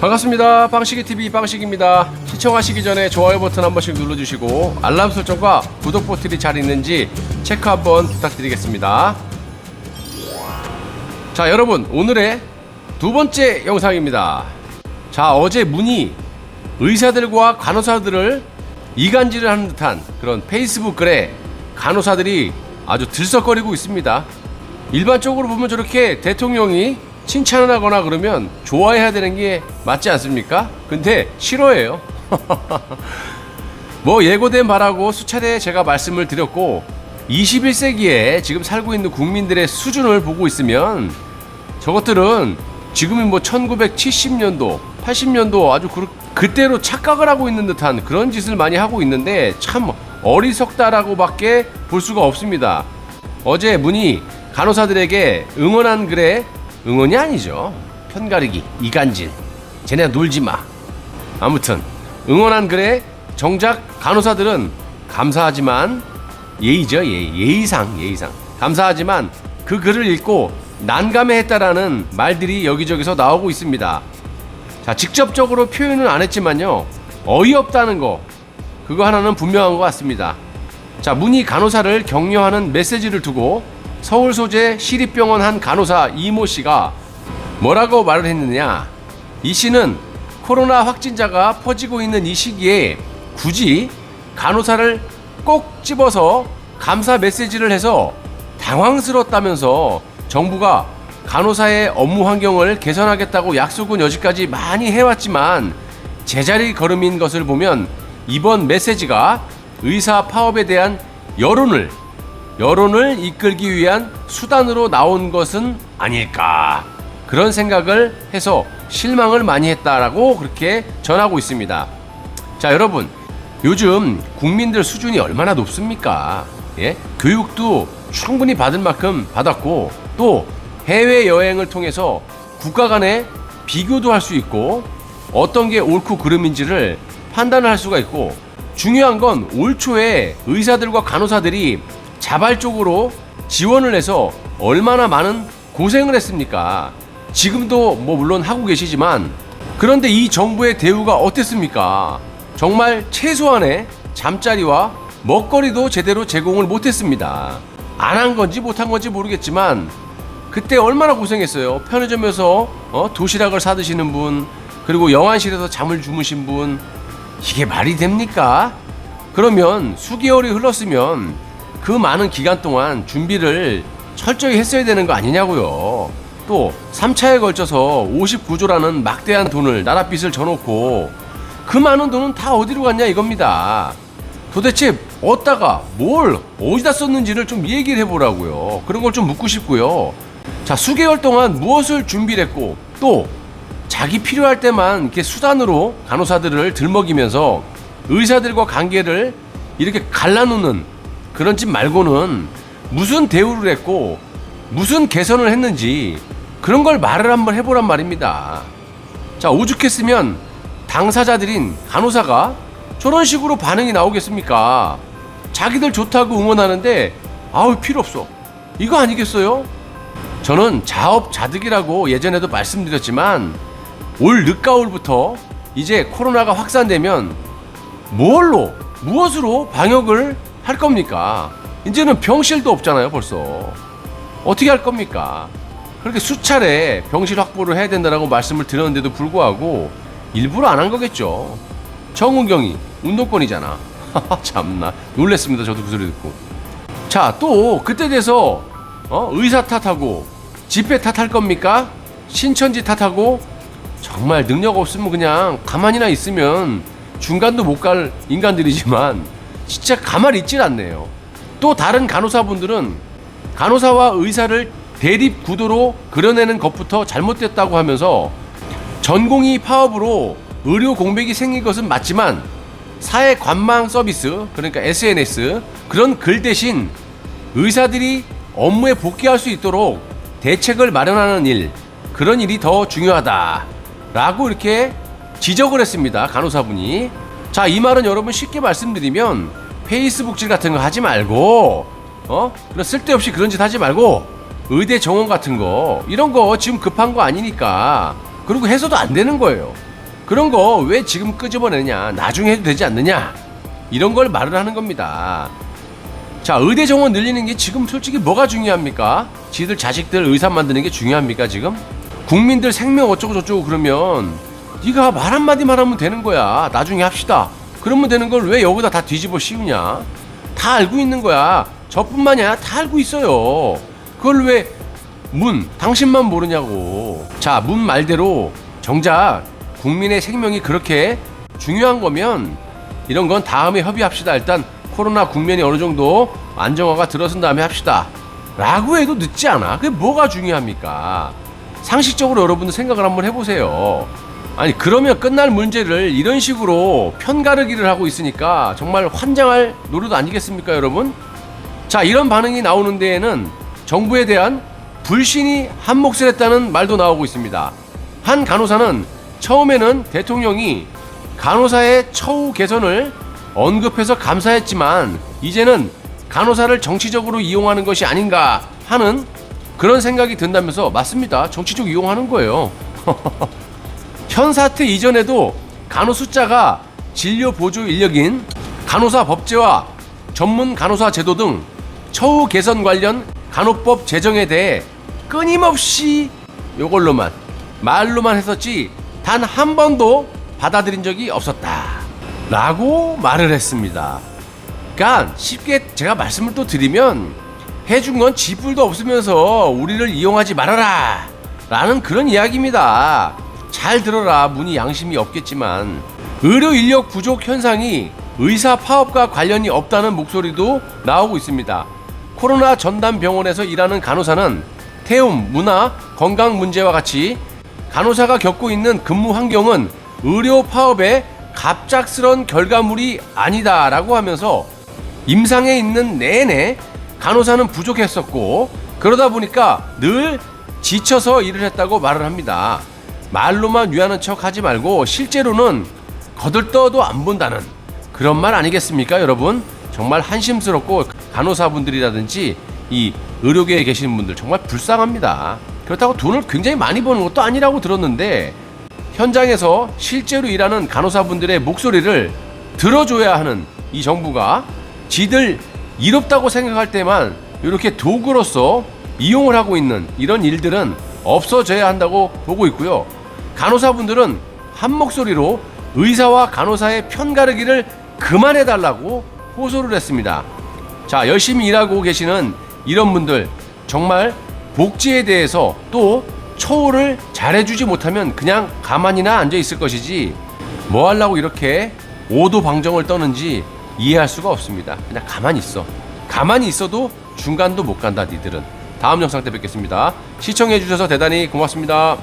반갑습니다. 빵식이TV 빵식입니다. 시청하시기 전에 좋아요 버튼 한 번씩 눌러주시고 알람 설정과 구독 버튼이 잘 있는지 체크 한번 부탁드리겠습니다. 자, 여러분, 오늘의 두 번째 영상입니다. 자, 어제 문의 의사들과 간호사들을 이간질을 하는 듯한 그런 페이스북 글에 간호사들이 아주 들썩거리고 있습니다. 일반적으로 보면 저렇게 대통령이 칭찬을 하거나 그러면 좋아해야 되는 게 맞지 않습니까? 근데 싫어해요. 뭐 예고된 바라고 수차례 제가 말씀을 드렸고 21세기에 지금 살고 있는 국민들의 수준을 보고 있으면 저것들은 지금이 뭐 1970년도 80년도 아주 그때로 착각을 하고 있는 듯한 그런 짓을 많이 하고 있는데 참 어리석다라고 밖에 볼 수가 없습니다. 어제 문의 간호사들에게 응원한 글에 응원이 아니죠. 편가르기, 이간질, 쟤네 놀지마. 아무튼 응원한 글에 정작 간호사들은 감사하지만 예의죠, 예의상 감사하지만 그 글을 읽고 난감해했다라는 말들이 여기저기서 나오고 있습니다. 자, 직접적으로 표현은 안 했지만요, 어이없다는 거, 그거 하나는 분명한 것 같습니다. 자, 문의 간호사를 격려하는 메시지를 두고 서울 소재 시립병원 한 간호사 이모 씨가 뭐라고 말을 했느냐. 이 씨는 코로나 확진자가 퍼지고 있는 이 시기에 굳이 간호사를 꼭 집어서 감사 메시지를 해서 당황스럽다면서 정부가 간호사의 업무 환경을 개선하겠다고 약속은 여지까지 많이 해왔지만 제자리 걸음인 것을 보면 이번 메시지가 의사 파업에 대한 여론을 이끌기 위한 수단으로 나온 것은 아닐까, 그런 생각을 해서 실망을 많이 했다라고 그렇게 전하고 있습니다. 자, 여러분, 요즘 국민들 수준이 얼마나 높습니까? 예? 교육도 충분히 받을 만큼 받았고 또 해외여행을 통해서 국가 간에 비교도 할 수 있고 어떤 게 옳고 그름인지를 판단을 할 수가 있고, 중요한 건 올 초에 의사들과 간호사들이 자발적으로 지원을 해서 얼마나 많은 고생을 했습니까? 지금도 뭐 물론 하고 계시지만, 그런데 이 정부의 대우가 어땠습니까? 정말 최소한의 잠자리와 먹거리도 제대로 제공을 못했습니다. 안 한 건지 못한 건지 모르겠지만 그때 얼마나 고생했어요. 편의점에서 도시락을 사 드시는 분, 그리고 영안실에서 잠을 주무신 분, 이게 말이 됩니까? 그러면 수개월이 흘렀으면 그 많은 기간 동안 준비를 철저히 했어야 되는 거 아니냐고요. 또 3차에 걸쳐서 59조라는 막대한 돈을 나랏빚을 져놓고 그 많은 돈은 다 어디로 갔냐 이겁니다. 도대체 어디다가 뭘 어디다 썼는지를 좀 얘기를 해보라고요. 그런 걸 좀 묻고 싶고요. 자, 수개월 동안 무엇을 준비를 했고 또 자기 필요할 때만 이렇게 수단으로 간호사들을 들먹이면서 의사들과 관계를 이렇게 갈라놓는 그런 짓 말고는 무슨 대우를 했고 무슨 개선을 했는지 그런 걸 말을 한번 해보란 말입니다. 자, 오죽했으면 당사자들인 간호사가 저런 식으로 반응이 나오겠습니까? 자기들 좋다고 응원하는데 아우 필요 없어, 이거 아니겠어요? 저는 자업자득이라고 예전에도 말씀드렸지만 올 늦가을부터 이제 코로나가 확산되면 무엇으로 방역을 할 겁니까? 이제는 병실도 없잖아요. 벌써 어떻게 할 겁니까? 그렇게 수차례 병실 확보를 해야 된다고 말씀을 드렸는데도 불구하고 일부러 안 한 거겠죠. 정은경이 운동권이잖아. 참나 놀랬습니다. 저도 그 소리 듣고. 자, 또 그때 돼서 의사 탓하고 집회 탓할 겁니까? 신천지 탓하고 정말 능력 없으면 그냥 가만히나 있으면 중간도 못 갈 인간들이지만 진짜 가만히 있질 않네요. 또 다른 간호사분들은 간호사와 의사를 대립 구도로 그려내는 것부터 잘못됐다고 하면서 전공의 파업으로 의료 공백이 생긴 것은 맞지만 사회 관망 서비스, 그러니까 SNS, 그런 글 대신 의사들이 업무에 복귀할 수 있도록 대책을 마련하는 일, 그런 일이 더 중요하다라고 이렇게 지적을 했습니다. 간호사분이. 자, 이 말은 여러분 쉽게 말씀드리면 페이스북질 같은 거 하지 말고 그런 쓸데없이 그런 짓 하지 말고 의대 정원 같은 거 이런 거 지금 급한 거 아니니까, 그리고 해서도 안 되는 거예요. 그런 거 왜 지금 끄집어내냐, 나중에 해도 되지 않느냐, 이런 걸 말을 하는 겁니다. 자, 의대 정원 늘리는 게 지금 솔직히 뭐가 중요합니까? 지들 자식들 의사 만드는 게 중요합니까 지금? 국민들 생명 어쩌고 저쩌고 그러면 네가 말 한마디만 하면 되는 거야. 나중에 합시다. 그러면 되는 걸 왜 여기다 다 뒤집어 씌우냐? 다 알고 있는 거야. 저뿐만이 아니라 다 알고 있어요. 그걸 왜 당신만 모르냐고. 자, 말대로 정작 국민의 생명이 그렇게 중요한 거면 이런 건 다음에 협의합시다. 일단 코로나 국면이 어느 정도 안정화가 들어선 다음에 합시다 라고 해도 늦지 않아. 그게 뭐가 중요합니까? 상식적으로 여러분들 생각을 한번 해보세요. 아니, 그러면 끝날 문제를 이런 식으로 편가르기를 하고 있으니까 정말 환장할 노릇 아니겠습니까, 여러분? 자, 이런 반응이 나오는 데에는 정부에 대한 불신이 한몫을 했다는 말도 나오고 있습니다. 한 간호사는 처음에는 대통령이 간호사의 처우 개선을 언급해서 감사했지만 이제는 간호사를 정치적으로 이용하는 것이 아닌가 하는 그런 생각이 든다면서, 맞습니다. 정치적 이용하는 거예요. 현 사태 이전에도 간호 숫자가 진료 보조 인력인 간호사 법제와 전문 간호사 제도 등 처우 개선 관련 간호법 제정에 대해 끊임없이 요걸로만 말로만 했었지 단 한 번도 받아들인 적이 없었다 라고 말을 했습니다. 그러니까 쉽게 제가 말씀을 또 드리면, 해준 건 지뿔도 없으면서 우리를 이용하지 말아라 라는 그런 이야기입니다. 잘 들어라. 문이 양심이 없겠지만 의료 인력 부족 현상이 의사 파업과 관련이 없다는 목소리도 나오고 있습니다. 코로나 전담 병원에서 일하는 간호사는 태움, 문화, 건강 문제와 같이 간호사가 겪고 있는 근무 환경은 의료 파업의 갑작스런 결과물이 아니다라고 하면서 임상에 있는 내내 간호사는 부족했었고 그러다 보니까 늘 지쳐서 일을 했다고 말을 합니다. 말로만 위하는 척 하지 말고 실제로는 거들떠도 안 본다는 그런 말 아니겠습니까, 여러분? 정말 한심스럽고 간호사분들이라든지 이 의료계에 계시는 분들 정말 불쌍합니다. 그렇다고 돈을 굉장히 많이 버는 것도 아니라고 들었는데 현장에서 실제로 일하는 간호사분들의 목소리를 들어줘야 하는 이 정부가 지들 이롭다고 생각할 때만 이렇게 도구로서 이용을 하고 있는 이런 일들은 없어져야 한다고 보고 있고요. 간호사분들은 한 목소리로 의사와 간호사의 편가르기를 그만해달라고 호소를 했습니다. 자, 열심히 일하고 계시는 이런 분들 정말 복지에 대해서 또 처우를 잘해주지 못하면 그냥 가만히나 앉아있을 것이지 뭐 하려고 이렇게 오도방정을 떠는지 이해할 수가 없습니다. 그냥 가만히 있어. 가만히 있어도 중간도 못 간다 니들은. 다음 영상 때 뵙겠습니다. 시청해주셔서 대단히 고맙습니다.